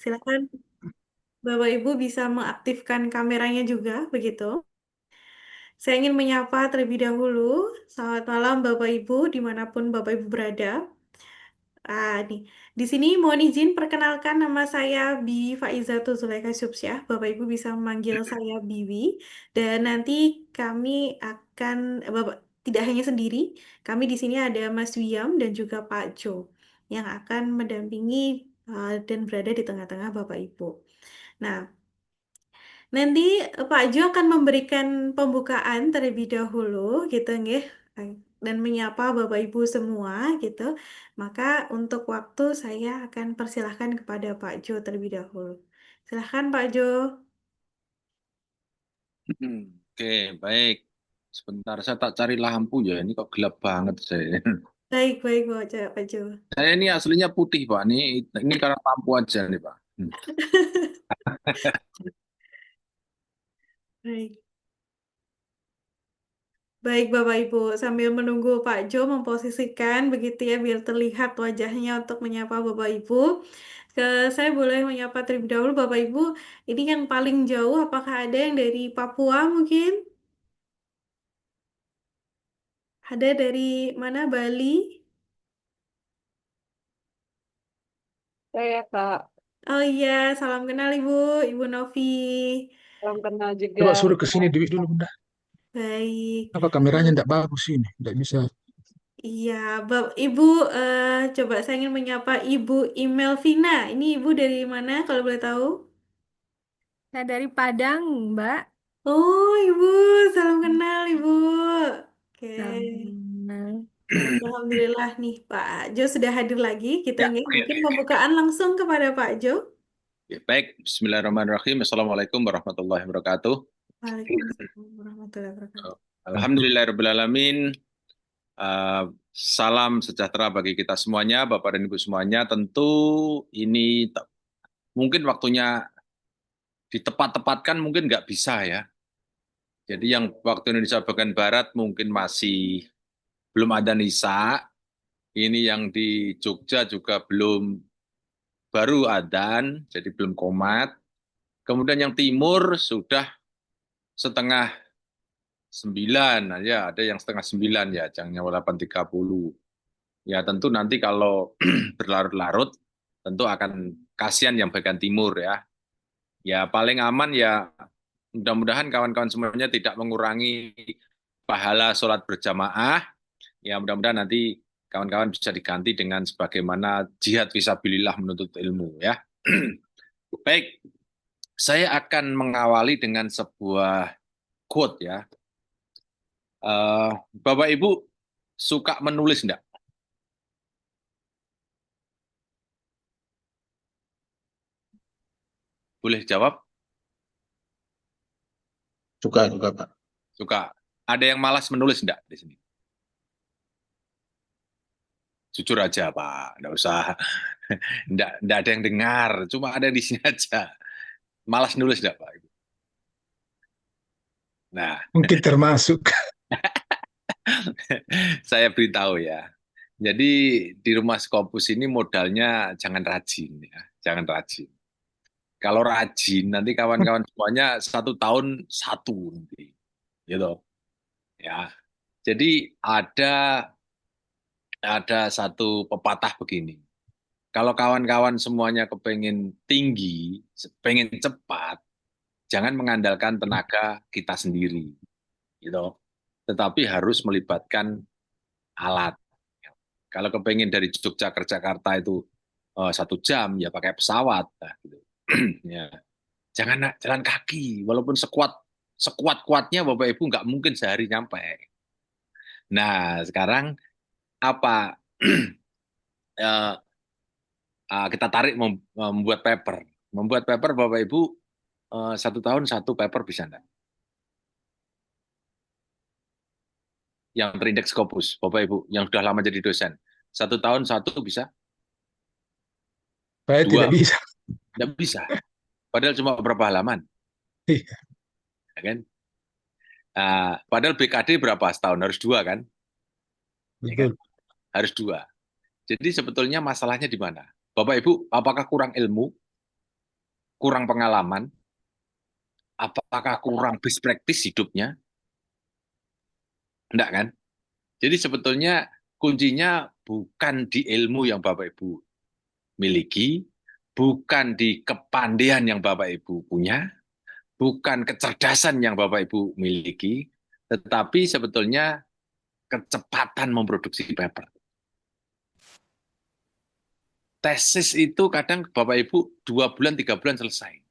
Silakan Bapak Ibu bisa mengaktifkan kameranya juga, begitu. Saya ingin menyapa terlebih dahulu. Selamat malam Bapak Ibu, dimanapun Bapak Ibu berada. Nih, di sini mohon izin perkenalkan nama saya Bibi Faizatul Zulaikha Syubsyah. Bapak Ibu bisa memanggil saya Bibi. Dan nanti kami akan, Bapak tidak hanya sendiri, kami di sini ada Mas Wiam dan juga Pak Jo yang akan mendampingi dan berada di tengah-tengah Bapak Ibu. Nah, nanti Pak Jo akan memberikan pembukaan terlebih dahulu gitu nggih dan menyapa Bapak Ibu semua gitu. Maka untuk waktu saya akan persilahkan kepada Pak Jo terlebih dahulu. Silahkan Pak Jo. Oke, baik. Sebentar, saya tak cari lampu ya. Ini kok gelap banget saya. Baik, baik Pak Jo. Saya ini aslinya putih, Pak. Ini karena lampu aja nih, Pak. Baik. Baik Bapak Ibu, sambil menunggu Pak Jo memposisikan begitu ya biar terlihat wajahnya untuk menyapa Bapak Ibu. Saya boleh menyapa terlebih dahulu Bapak Ibu. Ini yang paling jauh apakah ada yang dari Papua mungkin? Ada dari mana? Bali? Saya Kak, Oh iya, salam kenal Ibu, Ibu Novi. salam kenal juga. Coba suruh ke sini Dewi dulu bunda. Baik. Apa kameranya tidak bagus ini? Tidak bisa. Iya, Ibu, coba saya ingin menyapa Ibu Imelvina. Ini Ibu dari mana kalau boleh tahu? Saya dari Padang, Mbak. Oh, Ibu, salam kenal Ibu. Oke. Sama. Baik, Alhamdulillah nih Pak Jo sudah hadir lagi. Kita Ya, ingin oke, mungkin oke, oke. pembukaan langsung kepada Pak Jo. Ya, baik, Bismillahirrahmanirrahim. Assalamualaikum warahmatullahi wabarakatuh. Waalaikumsalam warahmatullahi wabarakatuh. Alhamdulillahirrahmanirrahim. Salam sejahtera bagi kita semuanya, Bapak dan Ibu semuanya. Tentu ini mungkin waktunya ditepat-tepatkan mungkin nggak bisa ya. Jadi yang waktu Indonesia bagian Barat mungkin masih belum ada Nisa. Ini yang di Jogja juga belum baru adzan, jadi belum qomat. Kemudian yang timur sudah setengah 9, ya ada yang setengah 9 ya, jangan 8.30. Ya tentu nanti kalau berlarut-larut, tentu akan kasihan yang bagian timur ya. Ya paling aman ya mudah-mudahan kawan-kawan semuanya tidak mengurangi pahala sholat berjamaah. Ya mudah-mudahan nanti kawan-kawan bisa diganti dengan sebagaimana jihad fisabilillah menuntut ilmu ya. Baik, saya akan mengawali dengan sebuah quote ya. Bapak Ibu suka menulis enggak? Boleh jawab? Suka juga Pak. Suka. Ada yang malas menulis enggak di sini? Jujur aja Pak, enggak usah. Enggak ada yang dengar, cuma ada di sini aja. Malas nulis enggak Pak? Nah, Mungkin termasuk. saya beritahu ya. Jadi di rumah Scopus ini modalnya jangan rajin ya, jangan rajin. Kalau rajin nanti kawan-kawan semuanya 1 tahun 1 nanti, gitu ya. Jadi ada satu pepatah begini. Kalau kawan-kawan semuanya kepengen tinggi, pengen cepat, jangan mengandalkan tenaga kita sendiri, gitu. Tetapi harus melibatkan alat. Kalau kepengen dari Jogja ke Jakarta itu 1 jam, ya pakai pesawat. Nah, gitu. Ya. Jangan jalan kaki, walaupun sekuat-kuatnya Bapak Ibu nggak mungkin sehari nyampe. Nah, sekarang apa eh, kita tarik membuat paper. Membuat paper Bapak Ibu 1 tahun 1 paper bisa enggak? Yang terindeks Scopus, Bapak Ibu, yang sudah lama jadi dosen. 1 tahun 1 bisa? Saya 2, tidak bisa. nggak bisa. Padahal cuma berapa halaman, Iya, ya kan? Padahal BKD berapa setahun? Harus 2 kan? Ya kan? betul. Harus 2. Jadi sebetulnya masalahnya di mana? Bapak Ibu, apakah kurang ilmu? kurang pengalaman? Apakah kurang best practice hidupnya? Enggak kan? Jadi sebetulnya kuncinya bukan di ilmu yang Bapak Ibu miliki, bukan di kepandaian yang Bapak Ibu punya, bukan kecerdasan yang Bapak Ibu miliki, tetapi sebetulnya kecepatan memproduksi paper. Tesis itu kadang Bapak Ibu 2 bulan, 3 bulan selesai.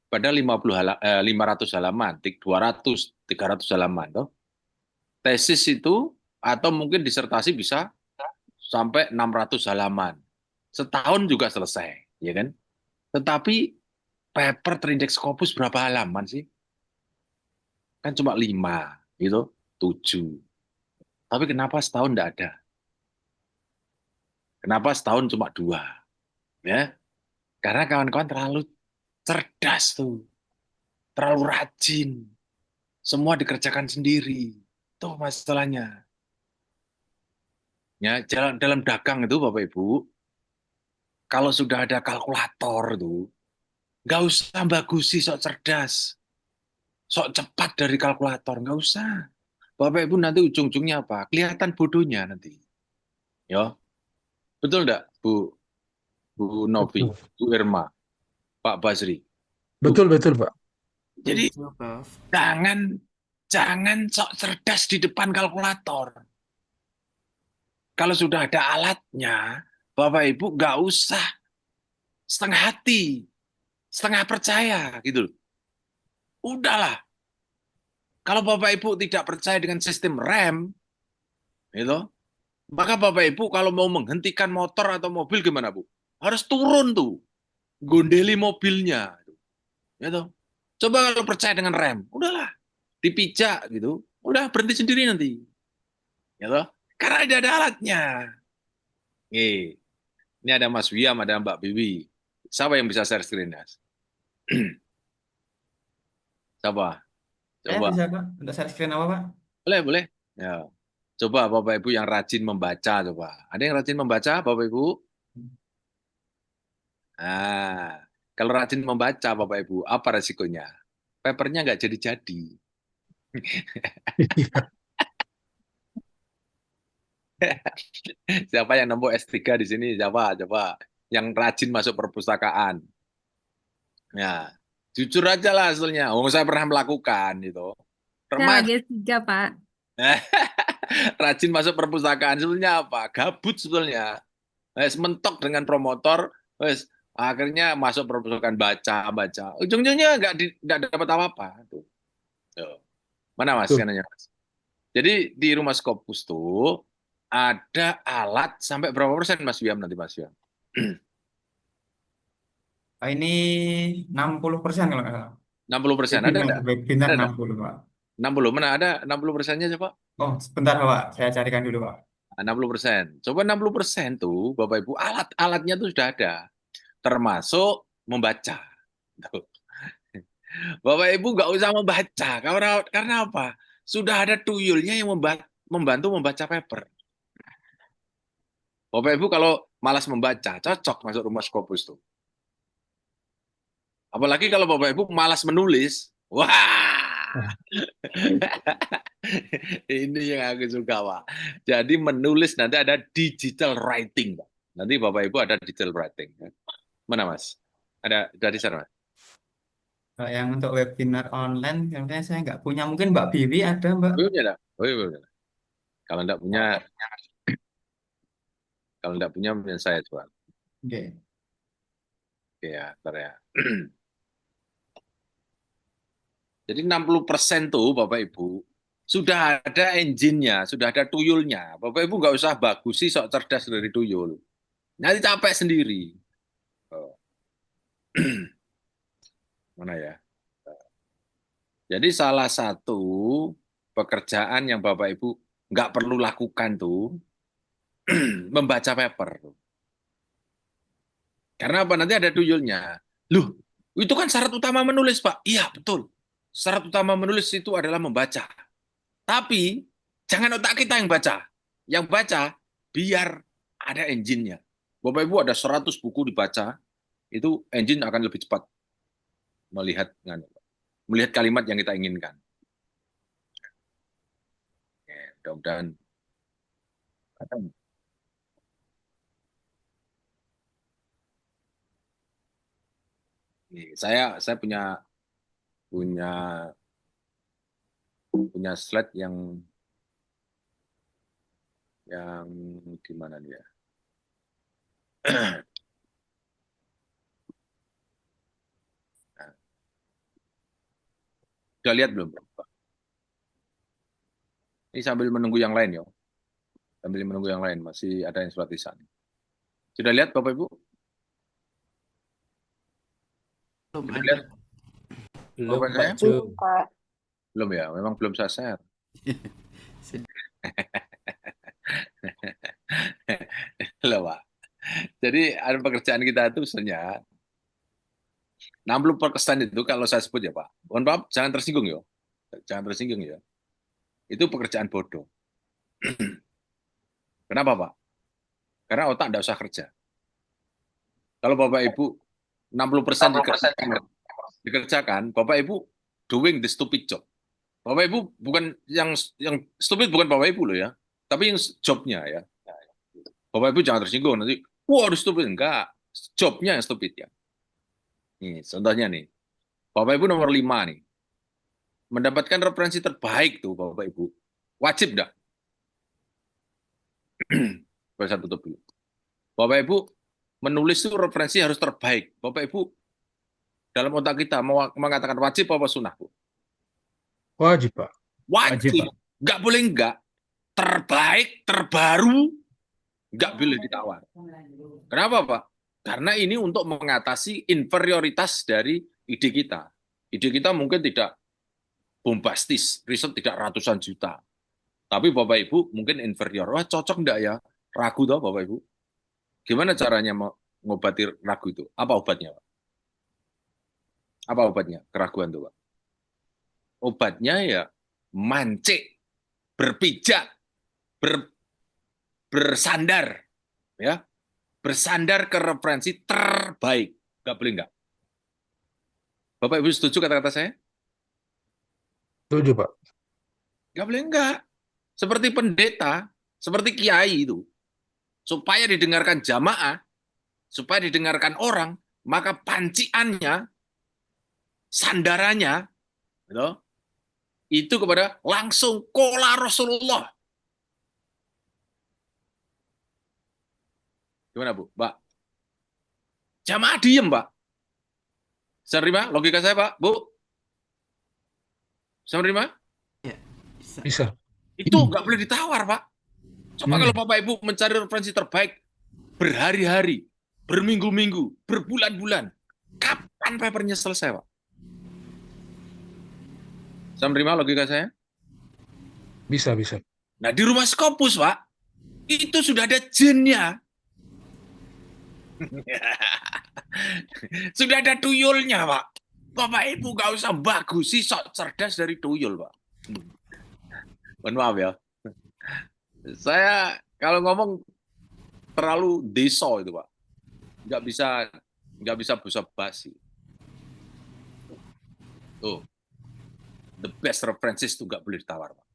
Padahal 500 halaman, 200, 300 halaman. Toh. Tesis itu, atau mungkin disertasi bisa sampai 600 halaman. Setahun juga selesai, ya kan? Tetapi paper terindeks Scopus berapa halaman sih? Kan cuma 5, gitu, 7. Tapi kenapa setahun tidak ada? Kenapa setahun cuma 2? Ya, karena kawan-kawan terlalu cerdas tuh, terlalu rajin, semua dikerjakan sendiri. Itu masalahnya. Ya, dalam dagang itu Bapak Ibu, kalau sudah ada kalkulator tuh, nggak usah bagusi sok cerdas, sok cepat dari kalkulator, nggak usah. Bapak Ibu nanti ujung-ujungnya apa? Kelihatan bodohnya nanti. Ya, betul nggak Bu Novi, Betul. Bu Irma, Pak Basri? Tuh. Betul, betul, Pak. Jadi Setuju, Prof. jangan sok cerdas di depan kalkulator. Kalau sudah ada alatnya, Bapak Ibu nggak usah setengah hati, setengah percaya gitu. Udahlah. Kalau Bapak Ibu tidak percaya dengan sistem rem, gitu, maka Bapak Ibu kalau mau menghentikan motor atau mobil gimana Bu? Harus turun tuh, gondeli mobilnya, gitu. Coba kalau percaya dengan rem, udahlah, dipijak gitu, udah berhenti sendiri nanti, gitu. Karena tidak ada alatnya. Nih, ini ada Mas Wiam, ada Mbak Bibi. Siapa yang bisa share screen, Mas? Siapa? Saya Coba. bisa, Pak. Untuk share screen apa, Pak? Boleh, boleh. Ya. Coba Bapak Ibu yang rajin membaca, coba. Ada yang rajin membaca, Bapak Ibu? Nah, kalau rajin membaca, Bapak Ibu, apa resikonya? Papernya nggak jadi-jadi. Iya. Siapa yang nemu S3 di sini? Siapa? Coba. Yang rajin masuk perpustakaan. Ya, jujur aja lah hasilnya. Oh, saya pernah melakukan itu. Saya Remaja lagi S3, Pak. rajin masuk perpustakaan sebetulnya apa? Gabut sebetulnya. Wes mentok dengan promotor, wes akhirnya masuk perpustakaan baca. Ujung-ujungnya nggak dapat apa-apa. Tuh. Tuh. Mana Mas? Tuh. Kananya, Mas? Jadi di rumah Scopus tuh ada alat sampai berapa persen Mas Wiam nanti Mas Wiam? Ini 60% kalau nggak salah. 60%. Ada Webinar, enggak? webinar Ada enggak? 60, Pak. 60. Mana ada 60%-nya coba? Oh, sebentar, Pak. Saya carikan dulu, Pak. 60%. Coba 60% tuh Bapak Ibu alat-alatnya tuh sudah ada. Termasuk membaca. Tuh. Bapak Ibu nggak usah membaca. Karena apa? Sudah ada tuyulnya yang membantu membaca paper. Bapak Ibu kalau malas membaca, cocok masuk rumah Scopus tuh. Apalagi kalau Bapak Ibu malas menulis. Wah, ini yang aku suka, Pak. Jadi menulis nanti ada digital writing, Pak. Nanti Bapak Ibu ada digital writing. Mana, Mas? Ada dari sana, Mas? Kalau yang untuk webinar online, sebenarnya saya nggak punya. Mungkin Mbak Bibi ada, Mbak. Oh, iya, ada. Oh, iya, ada. Kalau enggak punya saya coba. Oke. Oke ya, ntar ya. Jadi 60% tuh Bapak Ibu sudah ada engine-nya, sudah ada tuyulnya. Bapak Ibu nggak usah bagusi sok cerdas dari tuyul. Nanti capek sendiri. Oh. Mana ya? Jadi salah satu pekerjaan yang Bapak Ibu nggak perlu lakukan tuh membaca paper. Karena apa? Nanti ada tuyulnya. Loh, itu kan syarat utama menulis, Pak. Iya, betul. Syarat utama menulis itu adalah membaca. Tapi jangan otak kita yang baca. Yang baca biar ada engine-nya. Bapak Ibu ada 100 buku dibaca, itu engine akan lebih cepat. melihat kalimat yang kita inginkan. Ya, mudah-mudahan. Saya punya slide yang gimana nih ya? Nah, sudah lihat belum, Pak? Ini sambil menunggu yang lain, ya. Sambil menunggu yang lain, masih ada yang surat lisan. Sudah lihat, Bapak Ibu? Belum Sudah ada. lihat? Belum, Bapak saya? Pak Ju. Pak. Belum ya, memang belum saya share. Loh, Pak. Jadi ada pekerjaan kita itu sebenarnya 60% itu kalau saya sebut ya Pak. Mohon maaf, jangan tersinggung ya. Jangan tersinggung ya. Itu pekerjaan bodoh. Kenapa Pak? Karena otak tidak usah kerja. Kalau Bapak Ibu 60% dikerjakan, Bapak Ibu doing the stupid job. Bapak Ibu bukan yang stupid bukan Bapak Ibu loh ya, tapi yang jobnya ya. Bapak Ibu jangan tersinggung nanti, wah harus stupid enggak, jobnya yang stupid ya. Nih contohnya nih, Bapak Ibu nomor 5 nih, mendapatkan referensi terbaik tuh Bapak Ibu, wajib enggak? Saya tutup dulu. Bapak Ibu menulis itu referensi harus terbaik. Bapak Ibu dalam otak kita mau mengatakan wajib apa sunnah Bu? Wajib, Pak. Wajib, nggak boleh enggak. Terbaik, terbaru, nggak boleh ditawar. Kenapa Pak? Karena ini untuk mengatasi inferioritas dari ide kita. Ide kita mungkin tidak bombastis, riset tidak ratusan juta. Tapi Bapak Ibu mungkin inferior. Wah cocok enggak ya? Ragu toh Bapak Ibu. Gimana caranya mengobati ragu itu? Apa obatnya Pak? Apa obatnya? Keraguan itu Pak. Obatnya ya mancing, berpijak, bersandar, ya, bersandar ke referensi terbaik. Nggak boleh nggak. Bapak Ibu setuju kata-kata saya? Setuju, Pak. Nggak boleh nggak. Seperti pendeta, seperti kiai itu, supaya didengarkan jamaah, supaya didengarkan orang, maka panciannya, sandarannya, gitu, itu kepada langsung kola Rasulullah. Gimana Bu? Mbak? Jamaah diem Pak. Bisa terima logika saya Pak? Bu? Bisa terima? Bisa. Itu nggak boleh ditawar Pak. Coba kalau Bapak Ibu mencari referensi terbaik berhari-hari, berminggu-minggu, berbulan-bulan, kapan papernya selesai Pak? Bisa menerima logika saya? Bisa, bisa. Nah di rumah Scopus Pak, itu sudah ada jinnya. Sudah ada tuyulnya Pak. Bapak Ibu nggak usah bagusi sok cerdas dari tuyul Pak. Mohon maaf ya. Saya kalau ngomong terlalu deso itu Pak. Nggak bisa basa-basi. Tuh. The best references itu nggak boleh ditawar Pak.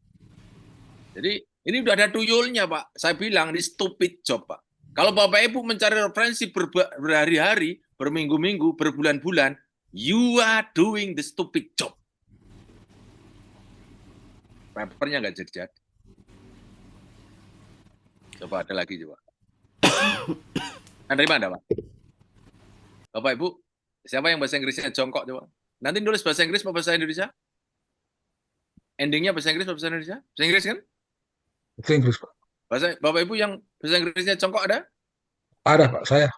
Jadi ini udah ada tuyulnya Pak. Saya bilang ini stupid job Pak. Kalau Bapak Ibu mencari referensi berhari-hari, berminggu-minggu, berbulan-bulan, you are doing the stupid job. Papernya nggak jadi-jadi. Coba ada lagi coba. Dari mana Pak? Bapak Ibu, siapa yang bahasa Inggrisnya jongkok coba? Nanti nulis bahasa Inggris atau bahasa Indonesia? Endingnya bahasa Inggris atau bahasa Indonesia? Bahasa Inggris kan? Bahasa Inggris, Pak. Bapak Ibu yang bahasa Inggrisnya jongkok ada? Ada, Pak. Saya.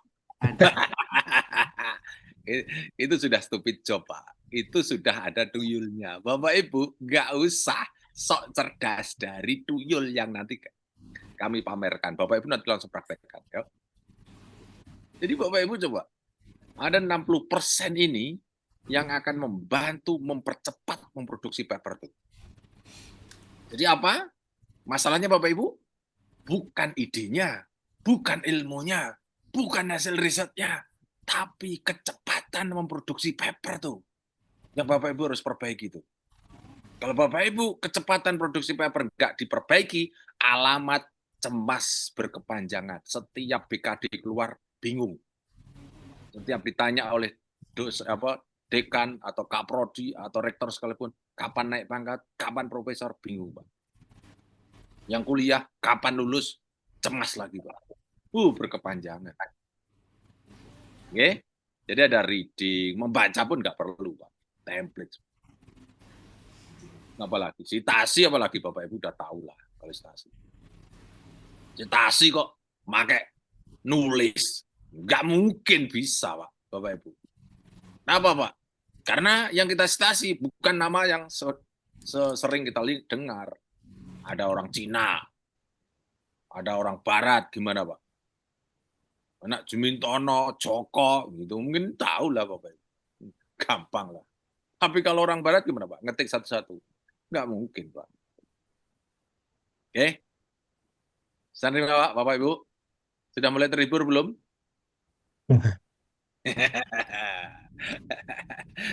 Itu sudah stupid job, Pak. Itu sudah ada tuyulnya. Bapak Ibu nggak usah sok cerdas dari tuyul yang nanti kami pamerkan. Bapak Ibu nanti langsung praktekkan. Ya. Jadi Bapak Ibu coba, ada 60% ini yang akan membantu mempercepat memproduksi paper itu. Jadi apa? Masalahnya Bapak Ibu, bukan idenya, bukan ilmunya, bukan hasil risetnya, tapi kecepatan memproduksi paper tuh. yang Bapak Ibu harus perbaiki itu. Kalau Bapak Ibu kecepatan produksi paper nggak diperbaiki, alamat cemas berkepanjangan. Setiap BKD keluar bingung. Setiap ditanya oleh dekan atau kaprodi atau rektor sekalipun, kapan naik pangkat, kapan profesor, bingung Pak. Yang kuliah, kapan lulus, cemas lagi Pak. Berkepanjangan. Oke? Jadi ada reading, membaca pun nggak perlu Pak. Template. Apalagi citasi, apalagi Bapak Ibu udah tahu lah kalau citasi. Citasi kok pakai nulis, nggak mungkin bisa Pak, Bapak Ibu. Kenapa Pak? Karena yang kita citasi bukan nama yang sering kita dengar. Ada orang Cina, ada orang Barat, gimana Pak? Anak Jumintono, Joko, gitu mungkin tahu lah Bapak Ibu. Gampang lah. Tapi kalau orang Barat gimana Pak? Ngetik satu-satu. Nggak mungkin Pak. Oke? Sandri Pak, Bapak Ibu? Sudah mulai terhibur belum?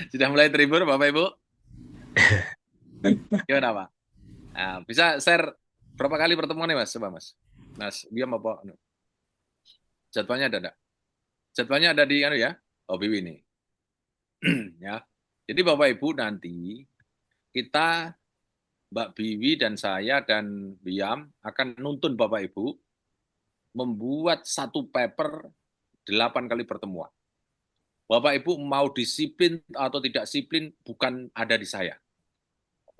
Sudah mulai terhibur Bapak Ibu? Gimana Pak? Nah, bisa share berapa kali pertemuan nih Mas? Coba Mas. Mas, dia mau apa? Jadwalnya ada enggak? Jadwalnya ada di ya? Oh, Bibi ini. Ya. Jadi Bapak Ibu nanti kita Mbak Biwi dan saya dan Biam akan nuntun Bapak Ibu membuat satu paper 8 kali pertemuan. Bapak Ibu mau disiplin atau tidak disiplin bukan ada di saya.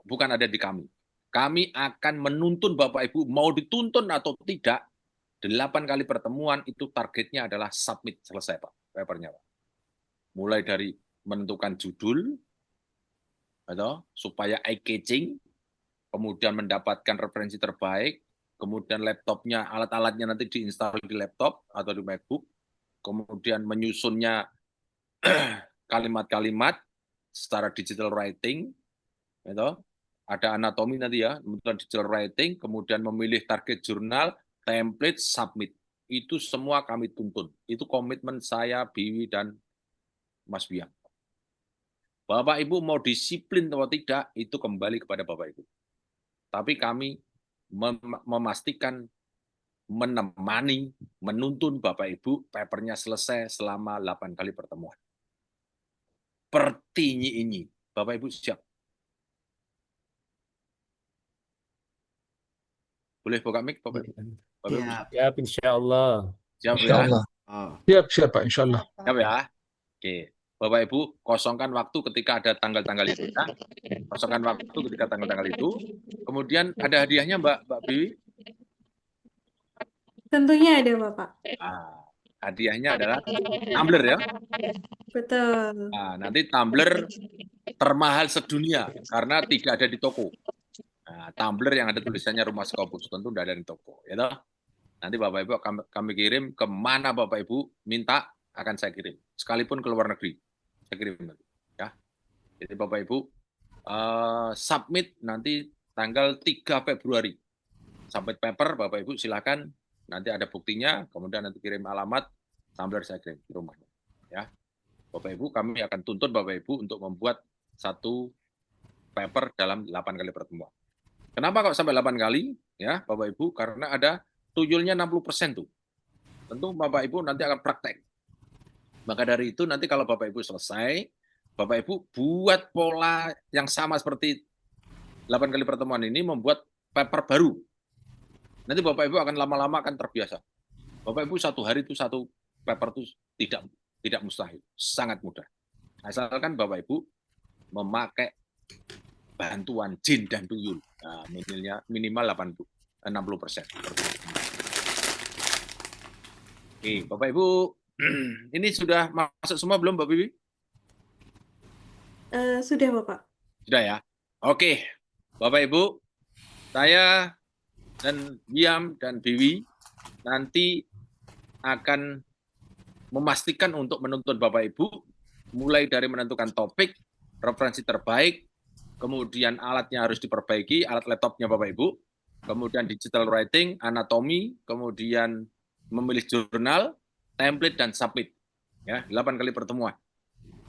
Bukan ada di kami. Kami akan menuntun Bapak Ibu mau dituntun atau tidak, 8 kali pertemuan itu targetnya adalah submit, selesai Pak, papernya Pak. Mulai dari menentukan judul, atau supaya eye-catching, kemudian mendapatkan referensi terbaik, kemudian laptopnya, alat-alatnya nanti diinstal di laptop atau di MacBook, kemudian menyusunnya kalimat-kalimat secara digital writing, ada anatomi nanti ya, kemudian digital writing, kemudian memilih target jurnal, template, submit. Itu semua kami tuntun. Itu komitmen saya, Biwi, dan Mas Biang. Bapak Ibu mau disiplin atau tidak, itu kembali kepada Bapak Ibu. Tapi kami memastikan, menemani, menuntun Bapak Ibu, papernya selesai selama 8 kali pertemuan. Pertinyi ini, Bapak Ibu siap? Boleh buka mic, Bapak Ibu? Bapak Ibu siap? Siap, insya Allah. Siap Insya ya? Allah. Oh. Siap Pak, insya Allah. Siap ya? Oke. Bapak Ibu, kosongkan waktu ketika ada tanggal-tanggal itu. Ya? Kosongkan waktu ketika tanggal-tanggal itu. Kemudian ada hadiahnya Mbak Biwi? Tentunya ada Bapak. Nah, hadiahnya adalah tumbler ya. Betul. Nah, nanti tumbler termahal sedunia karena tidak ada di toko. Nah, tumbler yang ada tulisannya Rumah Scopus tentu tidak ada di toko, ya toh? Nanti Bapak Ibu kami kirim kemana Bapak Ibu minta, akan saya kirim. Sekalipun ke luar negeri, saya kirim nanti. Ya. Jadi Bapak Ibu submit nanti tanggal 3 Februari. Submit paper, Bapak Ibu silakan. Nanti ada buktinya, kemudian nanti kirim alamat, tumbler saya kirim di rumah. Ya. Bapak Ibu, kami akan tuntut Bapak Ibu untuk membuat satu paper dalam 8 kali pertemuan. Kenapa kok sampai 8 kali? Ya, Bapak Ibu, karena ada tuyulnya 60% tuh. Tentu Bapak Ibu nanti akan praktek. Maka dari itu nanti kalau Bapak Ibu selesai, Bapak Ibu buat pola yang sama seperti 8 kali pertemuan ini, membuat paper baru. Nanti Bapak Ibu akan lama-lama akan terbiasa. Bapak Ibu satu hari itu satu paper itu tidak mustahil, sangat mudah. Asalkan Bapak Ibu memakai bantuan jin dan tuyul. Nah, minimal 60%. Oke, Bapak Ibu, ini sudah masuk semua belum, Mbak Bibi? Sudah Bapak. Sudah ya. Oke, Bapak Ibu, saya dan Biam dan Biwi nanti akan memastikan untuk menuntun Bapak Ibu, mulai dari menentukan topik, referensi terbaik, kemudian alatnya harus diperbaiki, alat laptopnya Bapak Ibu, kemudian digital writing, anatomi, kemudian memilih jurnal, template, dan submit. Ya, 8 kali pertemuan.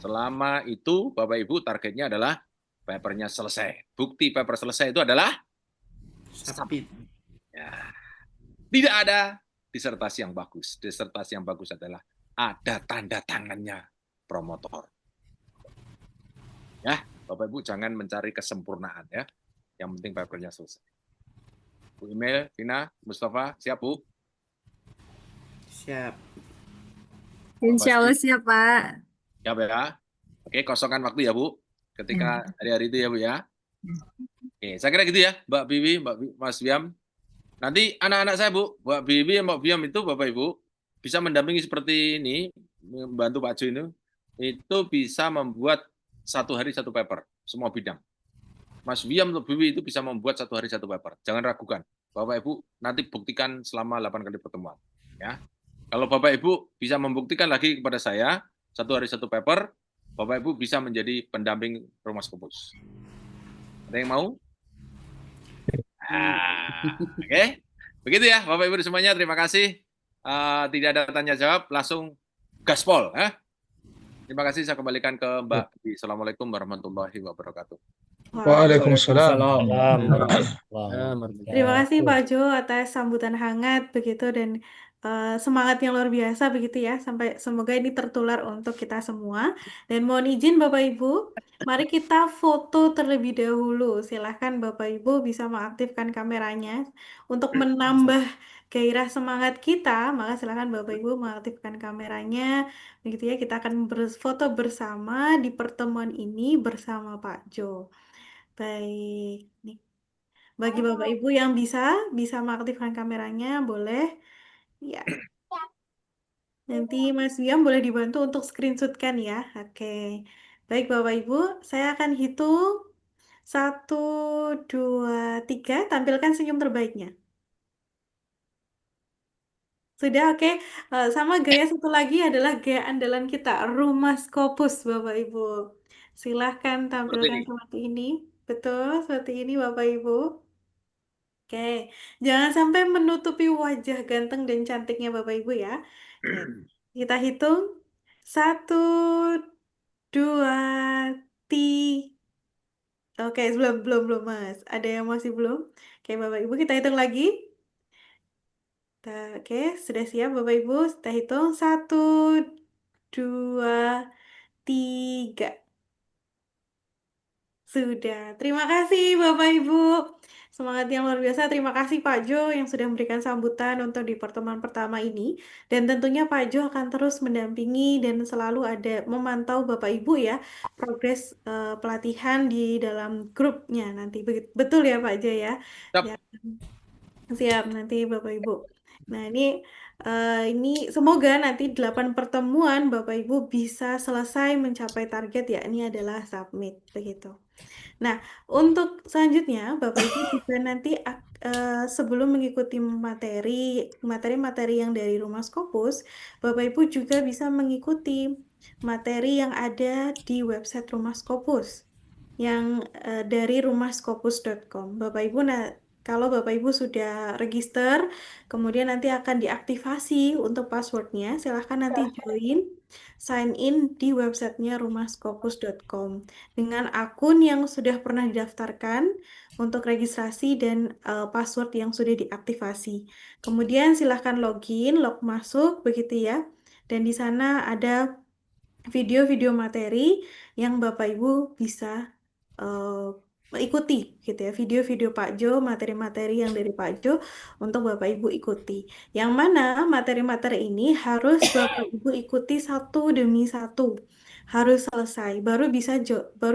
Selama itu Bapak Ibu targetnya adalah papernya selesai. Bukti paper selesai itu adalah Submit. ya, tidak ada disertasi yang bagus. Disertasi yang bagus adalah ada tanda tangannya promotor. Ya, Bapak Ibu jangan mencari kesempurnaan ya. Yang penting papernya selesai. Bu Email, Vina, Mustafa, siap Bu? Siap. Insya Allah siap, Pak. Siap ya. Oke, kosongkan waktu ya Bu. Ketika hari-hari itu ya Bu ya. Oke, saya kira gitu ya, Mbak Bibi, Mas Wiam. Nanti anak-anak saya Bu, Mbak Bibi, Mbak Wiam itu Bapak Ibu bisa mendampingi seperti ini, membantu Pak Jo itu bisa membuat satu hari satu paper, semua bidang. Mas Wiam atau Bibi itu bisa membuat satu hari satu paper. Jangan ragukan. Bapak Ibu nanti buktikan selama 8 kali pertemuan. Ya. Kalau Bapak Ibu bisa membuktikan lagi kepada saya satu hari satu paper, Bapak Ibu bisa menjadi pendamping Rumah Skopus. Ada yang mau? Oke. Begitu ya Bapak Ibu semuanya, terima kasih. Tidak ada tanya jawab, langsung gaspol. Terima kasih, saya kembalikan ke Mbak Bibi. Assalamualaikum warahmatullahi wabarakatuh. Waalaikumsalam. Terima kasih Pak Jo atas sambutan hangat begitu dan semangat yang luar biasa begitu ya. Sampai semoga ini tertular untuk kita semua. Dan mohon izin Bapak Ibu, mari kita foto terlebih dahulu. Silahkan Bapak Ibu bisa mengaktifkan kameranya untuk menambah gairah semangat kita. Maka silahkan Bapak Ibu mengaktifkan kameranya. Begitu ya, kita akan berfoto bersama di pertemuan ini bersama Pak Jo. Baik, nih. Bagi Bapak Ibu yang bisa mengaktifkan kameranya, boleh. Ya, nanti Mas Wiam boleh dibantu untuk screenshotkan ya. Oke. Baik Bapak Ibu, saya akan hitung. 1, 2, 3. Tampilkan senyum terbaiknya. Sudah, oke. Sama gaya satu lagi adalah gaya andalan kita, Rumah Skopus, Bapak Ibu. Silahkan Seperti tampilkan ini. seperti ini. Betul, seperti ini Bapak Ibu. Oke, jangan sampai menutupi wajah ganteng dan cantiknya Bapak Ibu ya. Oke, kita hitung. 1, 2, 3. Oke, belum Mas. Ada yang masih belum? Oke, Bapak Ibu kita hitung lagi. Oke, sudah siap Bapak Ibu. Kita hitung. 1, 2, 3. Sudah. Terima kasih Bapak Ibu. Semangat yang luar biasa. Terima kasih Pak Jo yang sudah memberikan sambutan untuk di pertemuan pertama ini. Dan tentunya Pak Jo akan terus mendampingi dan selalu ada memantau Bapak Ibu ya progres pelatihan di dalam grupnya nanti. Betul ya Pak Jo ya? Siap. Ya, siap nanti Bapak Ibu. Nah, ini semoga nanti 8 pertemuan Bapak Ibu bisa selesai mencapai target yakni adalah submit begitu. Nah, untuk selanjutnya Bapak Ibu juga nanti sebelum mengikuti materi-materi yang dari Rumah Skopus, Bapak Ibu juga bisa mengikuti materi yang ada di website Rumah Skopus yang dari rumahskopus.com. Bapak Ibu kalau Bapak Ibu sudah register, kemudian nanti akan diaktifasi untuk passwordnya, silahkan nanti sign in di websitenya rumahskopus.com dengan akun yang sudah pernah didaftarkan untuk registrasi dan password yang sudah diaktifasi. Kemudian silahkan log masuk begitu ya. Dan di sana ada video-video materi yang Bapak Ibu bisa ikuti gitu ya, video-video Pak Jo, materi-materi yang dari Pak Jo untuk Bapak Ibu ikuti. Yang mana materi-materi ini harus Bapak Ibu ikuti satu demi satu. Harus selesai, baru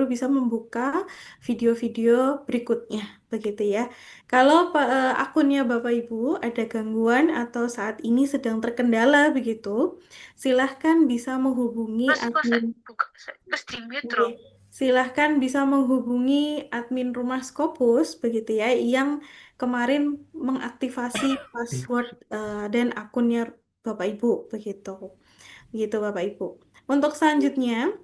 bisa membuka video-video berikutnya, begitu ya. Kalau akunnya Bapak Ibu ada gangguan atau saat ini sedang terkendala begitu, silahkan bisa menghubungi admin. Silahkan bisa menghubungi admin Rumah Skopus begitu ya, yang kemarin mengaktifasi password dan akunnya Bapak Ibu begitu. Begitu Bapak Ibu. Untuk selanjutnya,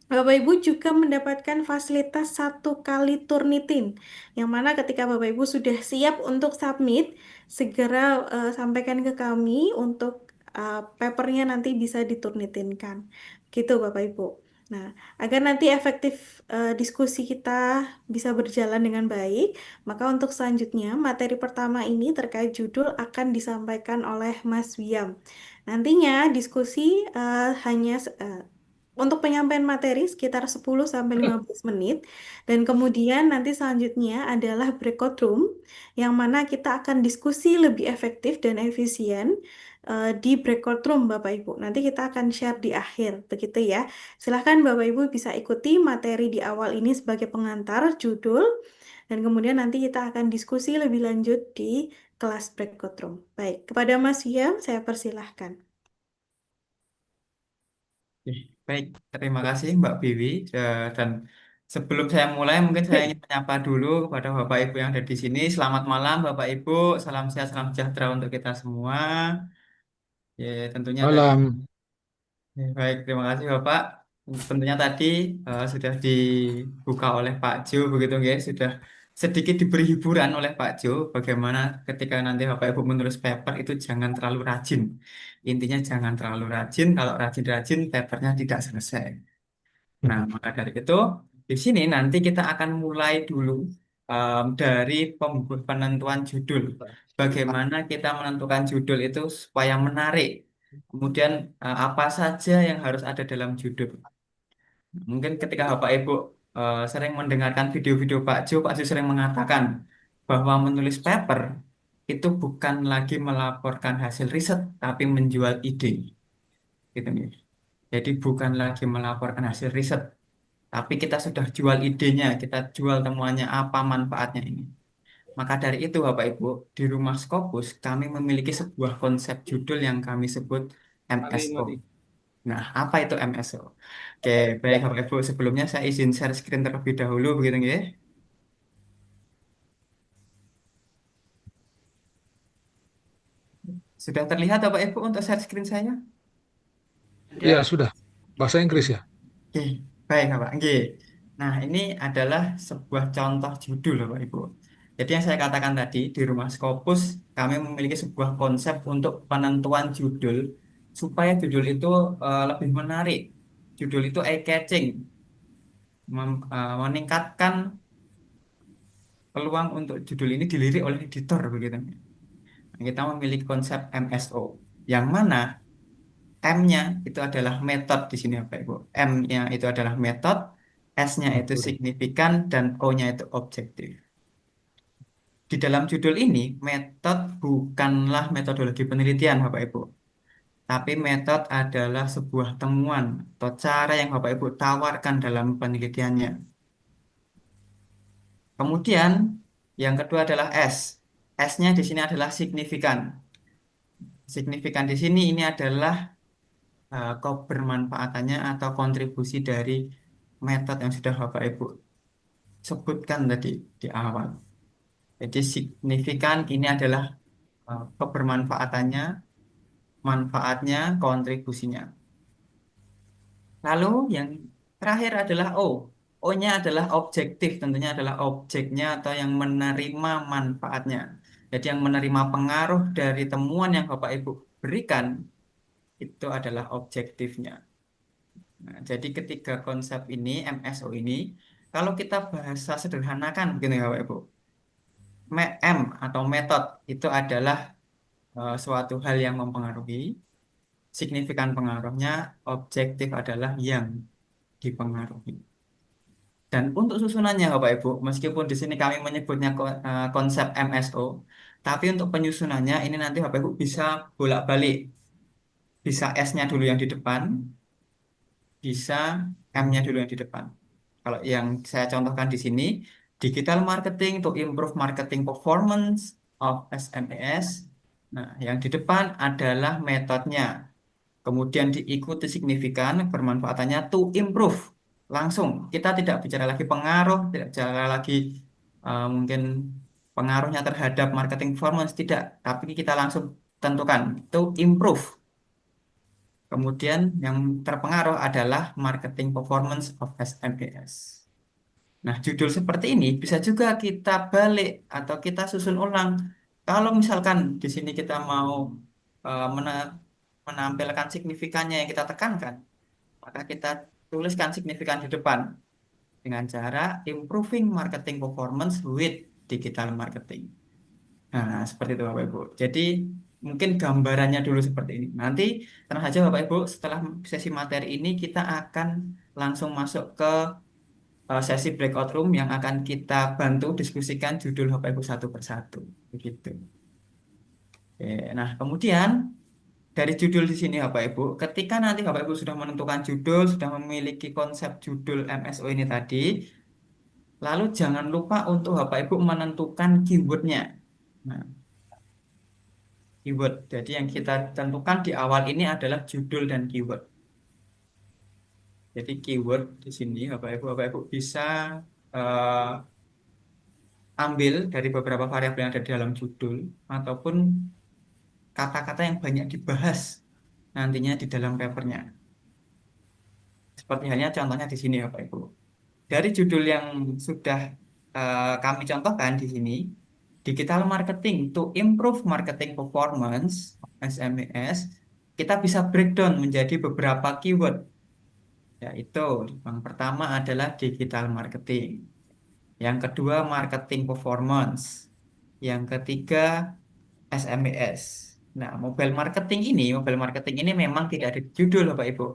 Bapak Ibu juga mendapatkan fasilitas 1 kali Turnitin, yang mana ketika Bapak Ibu sudah siap untuk submit, segera sampaikan ke kami untuk papernya nanti bisa diturnitinkan. Gitu Bapak Ibu. Nah, agar nanti efektif diskusi kita bisa berjalan dengan baik, maka untuk selanjutnya materi pertama ini terkait judul akan disampaikan oleh Mas Wiam. Nantinya diskusi hanya untuk penyampaian materi sekitar 10 sampai 15 menit dan kemudian nanti selanjutnya adalah breakout room yang mana kita akan diskusi lebih efektif dan efisien di breakout room Bapak Ibu. Nanti kita akan share di akhir, begitu ya. Silahkan Bapak Ibu bisa ikuti materi di awal ini sebagai pengantar judul, dan kemudian nanti kita akan diskusi lebih lanjut di kelas breakout room. Baik, kepada Mas Yam, saya persilahkan. Oke, baik, terima kasih Mbak Biwi. Dan sebelum saya mulai, mungkin saya ingin menyapa dulu kepada Bapak Ibu yang ada di sini. Selamat malam Bapak Ibu, salam sehat, salam sejahtera untuk kita semua. Ya, tentunya tadi. Malam. Ya, baik, terima kasih Bapak. Tentunya tadi sudah dibuka oleh Pak Jo, begitu guys. Sudah sedikit diberi hiburan oleh Pak Jo, bagaimana ketika nanti Bapak Ibu menulis paper itu jangan terlalu rajin. Intinya jangan terlalu rajin, kalau rajin-rajin papernya tidak selesai. Nah, maka dari itu, di sini nanti kita akan mulai dulu dari penentuan judul. Bagaimana kita menentukan judul itu supaya menarik. Kemudian apa saja yang harus ada dalam judul. Mungkin ketika Bapak Ibu sering mendengarkan video-video Pak Jo sering mengatakan bahwa menulis paper itu bukan lagi melaporkan hasil riset, tapi menjual ide. Gitu nih. Jadi bukan lagi melaporkan hasil riset, tapi kita sudah jual idenya, kita jual temuannya apa manfaatnya ini. Maka dari itu Bapak Ibu, di Rumah Scopus kami memiliki sebuah konsep judul yang kami sebut MSO. Nah, apa itu MSO? Oke, baik Bapak Ibu, sebelumnya saya izin share screen terlebih dahulu begitu ya. Sudah terlihat Bapak Ibu untuk share screen saya? Iya, sudah. Bahasa Inggris ya? Oke, baik Bapak. Oke. Nah, ini adalah sebuah contoh judul Bapak Ibu. Jadi yang saya katakan tadi, di Rumah Scopus kami memiliki sebuah konsep untuk penentuan judul supaya judul itu lebih menarik. Judul itu eye-catching, meningkatkan peluang untuk judul ini dilirik oleh editor begitu. Nah, kita memiliki konsep MSO, yang mana M-nya itu adalah metode di sini Bapak Ibu. M-nya itu adalah metode, S-nya itu signifikan, dan O-nya itu objektif. Di dalam judul ini, metode bukanlah metodologi penelitian Bapak Ibu, tapi metode adalah sebuah temuan atau cara yang Bapak Ibu tawarkan dalam penelitiannya. Kemudian, yang kedua adalah S. S-nya di sini adalah signifikan. Signifikan di sini ini adalah kebermanfaatannya atau kontribusi dari metode yang sudah Bapak Ibu sebutkan tadi di awal. Jadi signifikan ini adalah kebermanfaatannya, manfaatnya, kontribusinya. Lalu yang terakhir adalah O. O-nya adalah objektif, tentunya adalah objeknya atau yang menerima manfaatnya. Jadi yang menerima pengaruh dari temuan yang Bapak Ibu berikan itu adalah objektifnya. Nah, jadi ketiga konsep ini, MSO ini, kalau kita bahasa sederhanakan begini ya Bapak Ibu. M atau metode itu adalah suatu hal yang mempengaruhi, signifikan pengaruhnya, objektif adalah yang dipengaruhi. Dan untuk susunannya Bapak Ibu, meskipun di sini kami menyebutnya konsep MSO, tapi untuk penyusunannya ini nanti Bapak Ibu bisa bolak-balik. Bisa S-nya dulu yang di depan, bisa M-nya dulu yang di depan. Kalau yang saya contohkan di sini, digital marketing to improve marketing performance of SMEs. Nah, yang di depan adalah metodenya. Kemudian diikuti signifikan bermanfaatannya to improve. Langsung, kita tidak bicara lagi pengaruh, tidak bicara lagi mungkin pengaruhnya terhadap marketing performance, tidak. Tapi kita langsung tentukan to improve. Kemudian yang terpengaruh adalah marketing performance of SMEs. Nah, judul seperti ini bisa juga kita balik atau kita susun ulang. Kalau misalkan di sini kita mau menampilkan signifikannya yang kita tekankan, maka kita tuliskan signifikan di depan dengan cara improving marketing performance with digital marketing. Nah, seperti itu Bapak Ibu. Jadi mungkin gambarannya dulu seperti ini. Nanti tenang saja Bapak Ibu, setelah sesi materi ini kita akan langsung masuk ke sesi breakout room yang akan kita bantu diskusikan judul Bapak Ibu satu persatu. Begitu. Oke, nah kemudian dari judul di sini Bapak Ibu, ketika nanti Bapak Ibu sudah menentukan judul, sudah memiliki konsep judul MSO ini tadi, lalu jangan lupa untuk Bapak Ibu menentukan keywordnya. Nah, keyword. Jadi yang kita tentukan di awal ini adalah judul dan keyword. Jadi keyword di sini Bapak Ibu bisa eh, ambil dari beberapa variabel yang ada di dalam judul ataupun kata-kata yang banyak dibahas nantinya di dalam papernya. Seperti halnya contohnya di sini Bapak Ibu. Dari judul yang sudah kami contohkan di sini, Digital Marketing to Improve Marketing Performance, SMS, kita bisa breakdown menjadi beberapa keyword. Yaitu yang pertama adalah digital marketing, yang kedua marketing performance, yang ketiga SMS. Nah, mobile marketing ini memang tidak ada di judul Bapak Ibu.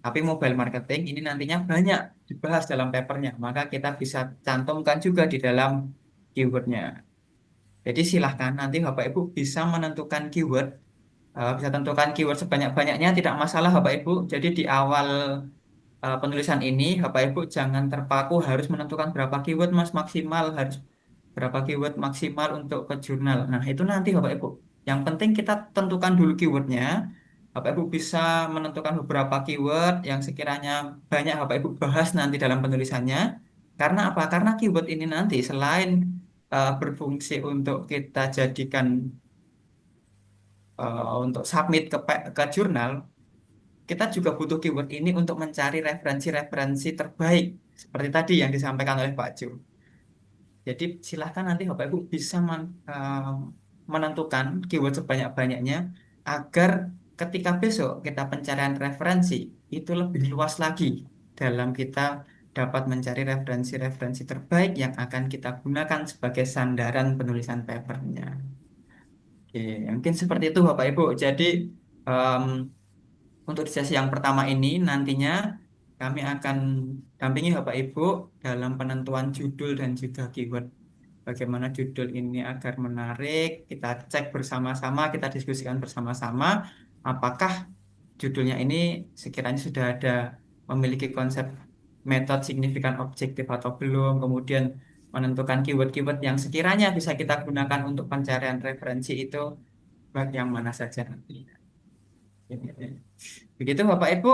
Tapi mobile marketing ini nantinya banyak dibahas dalam papernya, maka kita bisa cantumkan juga di dalam keywordnya. Jadi silahkan nanti Bapak Ibu bisa menentukan keyword, bisa tentukan keyword sebanyak-banyaknya, tidak masalah Bapak Ibu. Jadi di awal penulisan ini, Bapak Ibu jangan terpaku harus menentukan berapa keyword Mas maksimal, harus berapa keyword maksimal untuk ke jurnal. Nah, itu nanti Bapak Ibu. Yang penting kita tentukan dulu keywordnya. Bapak Ibu bisa menentukan beberapa keyword yang sekiranya banyak Bapak Ibu bahas nanti dalam penulisannya. Karena apa? Karena keyword ini nanti selain berfungsi untuk kita jadikan untuk submit ke jurnal, kita juga butuh keyword ini untuk mencari referensi-referensi terbaik seperti tadi yang disampaikan oleh Pak Jo. Jadi silahkan nanti Bapak Ibu bisa menentukan keyword sebanyak-banyaknya agar ketika besok kita pencarian referensi itu lebih luas lagi dalam kita dapat mencari referensi-referensi terbaik yang akan kita gunakan sebagai sandaran penulisan papernya. Oke, mungkin seperti itu Bapak Ibu. Jadi em, untuk di sesi yang pertama ini nantinya kami akan dampingi Bapak Ibu dalam penentuan judul dan juga keyword. Bagaimana judul ini agar menarik, kita cek bersama-sama, kita diskusikan bersama-sama, apakah judulnya ini sekiranya sudah ada memiliki konsep metode signifikan objektif atau belum, kemudian menentukan keyword-keyword yang sekiranya bisa kita gunakan untuk pencarian referensi itu yang mana saja nanti. Begitu Bapak Ibu,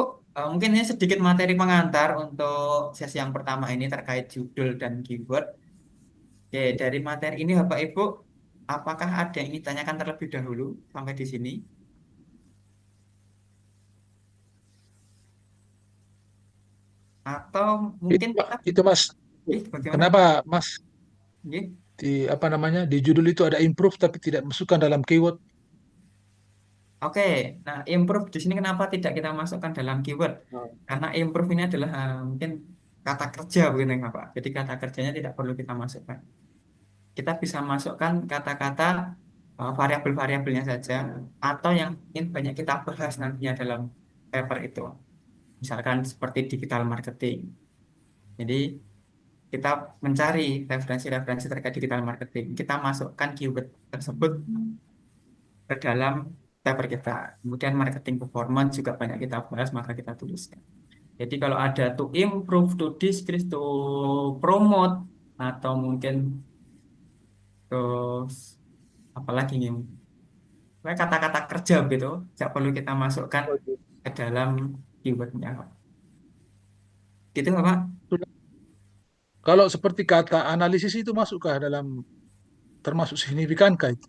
mungkin ini sedikit materi pengantar untuk sesi yang pertama ini terkait judul dan keyword. Oke, dari materi ini Bapak Ibu, apakah ada yang ingin ditanyakan terlebih dahulu sampai di sini? Atau mungkin kita, Itu Mas, bagaimana? kenapa Mas Nggih. di apa namanya di judul itu ada improve tapi tidak masukkan dalam keyword? Oke, nah improve di sini kenapa tidak kita masukkan dalam keyword? Karena improve ini adalah mungkin kata kerja begitu ya Pak. Jadi kata kerjanya tidak perlu kita masukkan. Kita bisa masukkan kata-kata variabel-variabelnya saja atau yang ingin banyak kita bahas nantinya dalam paper itu. Misalkan seperti digital marketing. Jadi kita mencari referensi-referensi terkait digital marketing. Kita masukkan keyword tersebut ke dalam paper kita. Kemudian marketing performance juga banyak kita bahas, maka kita tuliskan. Jadi kalau ada to improve, to decrease, to promote, atau mungkin terus apalagi nih, kata-kata kerja gitu, tidak perlu kita masukkan ke dalam keywordnya. Gitu nggak, Pak? Kalau seperti kata analisis itu masukkah dalam termasuk signifikankah itu?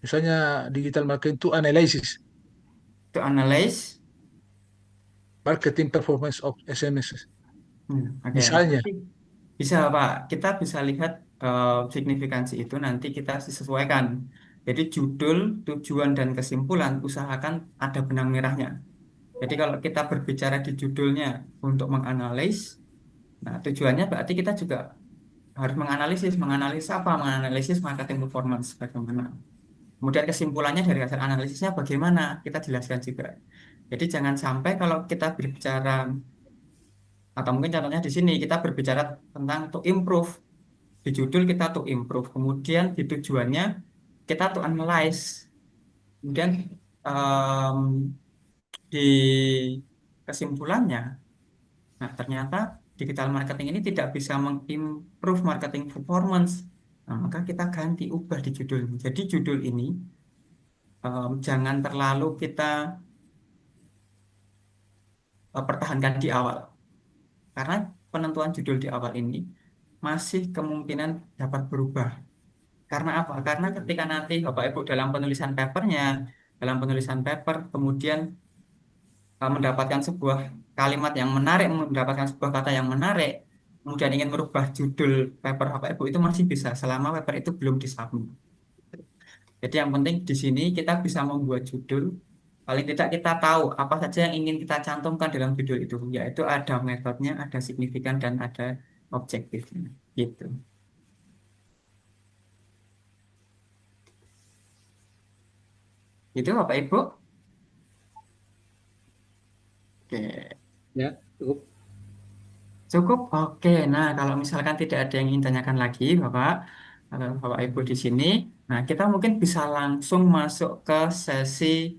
Misalnya digital marketing itu analysis, To analyze. marketing performance of SMS. Oke. Misalnya, Bisa, Pak. Kita bisa lihat signifikansi itu nanti kita sesuaikan. Jadi judul, tujuan, dan kesimpulan usahakan ada benang merahnya. Jadi kalau kita berbicara di judulnya untuk menganalis, nah tujuannya berarti kita juga harus menganalisis apa? Menganalisis marketing performance bagaimana. Kemudian kesimpulannya dari hasil analisisnya bagaimana? Kita jelaskan juga. Jadi jangan sampai kalau kita berbicara atau mungkin contohnya di sini kita berbicara tentang to improve. Di judul kita to improve. Kemudian di tujuannya kita to analyze. Kemudian em, di kesimpulannya, nah ternyata digital marketing ini tidak bisa mengimprove marketing performance. Nah, maka kita ganti ubah di judul. Jadi judul ini jangan terlalu kita pertahankan di awal. Karena penentuan judul di awal ini masih kemungkinan dapat berubah. Karena apa? Karena ketika nanti Bapak Ibu dalam penulisan paper, kemudian mendapatkan sebuah kalimat yang menarik, mendapatkan sebuah kata yang menarik, kemudian ingin merubah judul paper Bapak Ibu itu masih bisa selama paper itu belum disubmit. Jadi yang penting di sini kita bisa membuat judul, paling tidak kita tahu apa saja yang ingin kita cantumkan dalam judul itu, yaitu ada metodenya, ada signifikan, dan ada objektifnya. Gitu. Itu Bapak Ibu. Oke. Ya, cukup. Cukup? Oke. Nah, kalau misalkan tidak ada yang ingin tanyakan lagi, Bapak Ibu di sini, nah kita mungkin bisa langsung masuk ke sesi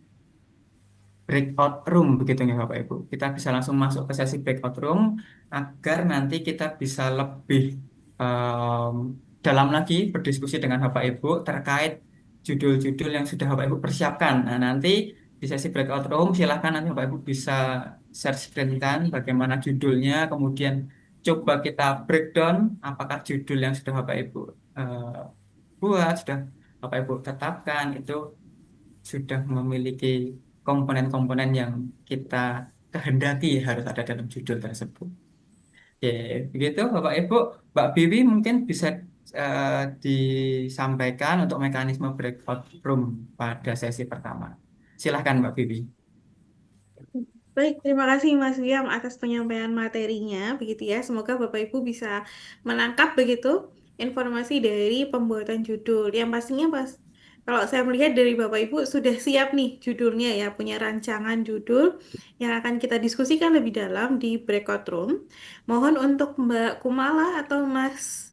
breakout room begitu ya Bapak Ibu. Kita bisa langsung masuk ke sesi breakout room agar nanti kita bisa lebih em, dalam lagi berdiskusi dengan Bapak Ibu terkait judul-judul yang sudah Bapak Ibu persiapkan. Nah, nanti di sesi breakout room silakan nanti Bapak Ibu bisa share screen kan bagaimana judulnya, kemudian coba kita breakdown apakah judul yang sudah Bapak Ibu buat, sudah Bapak Ibu tetapkan itu sudah memiliki komponen-komponen yang kita kehendaki harus ada dalam judul tersebut. Oke, begitu Bapak Ibu. Mbak Bibi mungkin bisa disampaikan untuk mekanisme breakout room pada sesi pertama. Silahkan Mbak Bibi. Baik, terima kasih Mas Wiam atas penyampaian materinya, begitu ya. Semoga Bapak Ibu bisa menangkap begitu informasi dari pembuatan judul. Yang pastinya kalau saya melihat dari Bapak Ibu sudah siap nih judulnya ya, punya rancangan judul yang akan kita diskusikan lebih dalam di breakout room. Mohon untuk Mbak Kumala atau Mas